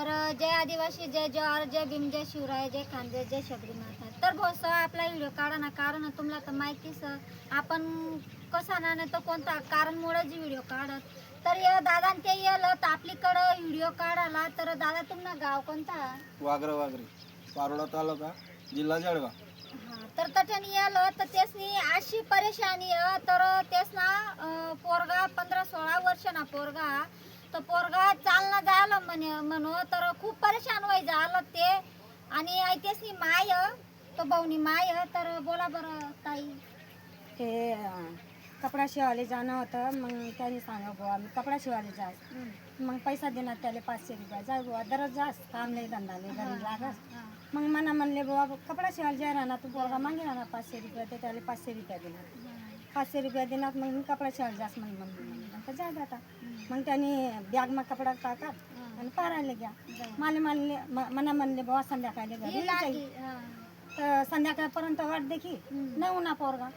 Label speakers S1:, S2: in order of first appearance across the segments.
S1: जय आदिवासी, जय जवाहर, जय भीम, जय शिवराय, जय खानदेश, जय शबरी माता. तर भाऊ आपला व्हिडिओ काढा ना, कारण तुम्हाला तर माहितीच आपण कसा ना नाही तर कोणता कारणमुळे जी व्हिडिओ काढत. तर या दादा ते येलं तर आपलीकडं व्हिडिओ काढायला. तर दादा तुमना गाव कोणता?
S2: वागरे पारोडा तालुका जिल्हा जळगाव.
S1: हा, तर तठ्याने येलं तर तेसनी अशी परेशानी तर तेच ना पोरगा 15-16 वर्ष ना पोरगा. तर पोरगा चालना झालं म्हणू तर खूप परेशान व्हाय झालं ते. आणि तेसनी माय तो भाऊनी माय. तर बोला बरं ताई.
S3: ते कपडा शिवायला जाणं होतं. मग त्याने सांगा बुवा मी कपडा शिवायला जास. मग पैसा देणार त्याला 500 रुपये. जाय बुवा दररोज जास, काम नाही धंदा नाही घरी लागस. मग मला म्हणले बुवा कपडा शिवायला जाय राहणार तू पोरगा मागे राहणार 500 रुपये. ते त्याला 500 रुपये देणार. 500 रुपये देणार. मग मी कपडा शिवायला जास म्हणून जाय आता. मग त्यांनी बॅग मग कपडा टाकत आणि पारायला घ्या. मला म्हणले बुवा संध्याकाळी घरी जाईल. तर संध्याकाळपर्यंत वाट देखी न उन्हा पोरगा.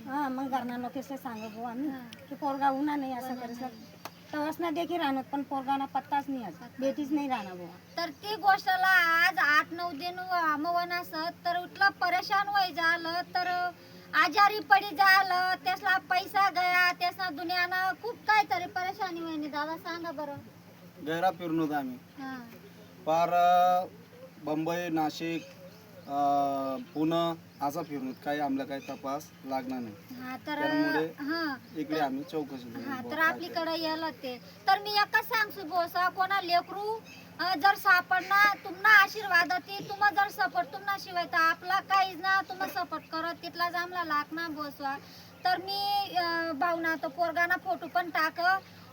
S3: हां मग घरना नोटीसला सांगू बुवा आम्ही की पोरगा उन्हा नाही असं करायचं. तवस ना देखी राहणार पण पोरगाना पत्ताच नाही आज बेटीच नाही राहणार बुवा.
S1: तर ती गोष्टला आज 8-9 दिन आमवन असत तर इतलं परेशान व्हाय झालं. तर आजारी पडी झालं. त्यासला पैसा गया. त्यासला दुनियानं खूप काहीतरी परेशानी व्हायनी. दादा सांगा बरं.
S2: गैरा फिरून होतो आम्ही
S1: हां
S2: पार बंबई नाशिक पुणे असं फिरून काही आम्हाला काही तपास लागणार नाही.
S1: हा तर
S2: त्यामुळे
S1: हां
S2: इकडे आम्ही चौकशी
S1: हा
S2: करू.
S1: तर आपलीकडे यायला ते. तर मी एकच सांगसू बोसा कोणा लेकरू जर सापडणार तुम्हाला आशीर्वाद ती तुम्हा जर सपोर्ट तुम्हाला शिवाय तर आपला काहीच ना तुम्हाला सपोर्ट करत तिथला जामला लागणार बोसवा. तर मी भावना तो पोरगाना फोटो पण टाक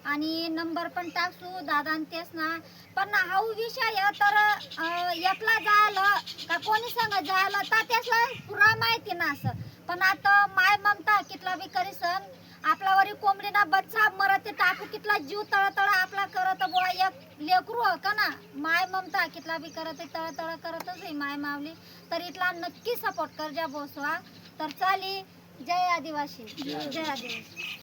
S1: आणि नंबर पण टाकसू दादा तेच ना. पण हा विषय तर एकला झालं का कोणी सांग झालं तर त्यासला पुरा माहिती ना असं. पण आता माय ममता कितला बी करीसन आपल्यावरी कोंबडीना बच्चा मरत टाकू कितला जीव तळतळ आपला करत बुवा. एक लेकरू का ना माय ममता कितला बी करत तळतळ करतच आहे माय मावली. तर इथला नक्की सपोर्ट कर जा बोसवा. तर चाली. जय आदिवासी, जय आदिवासी.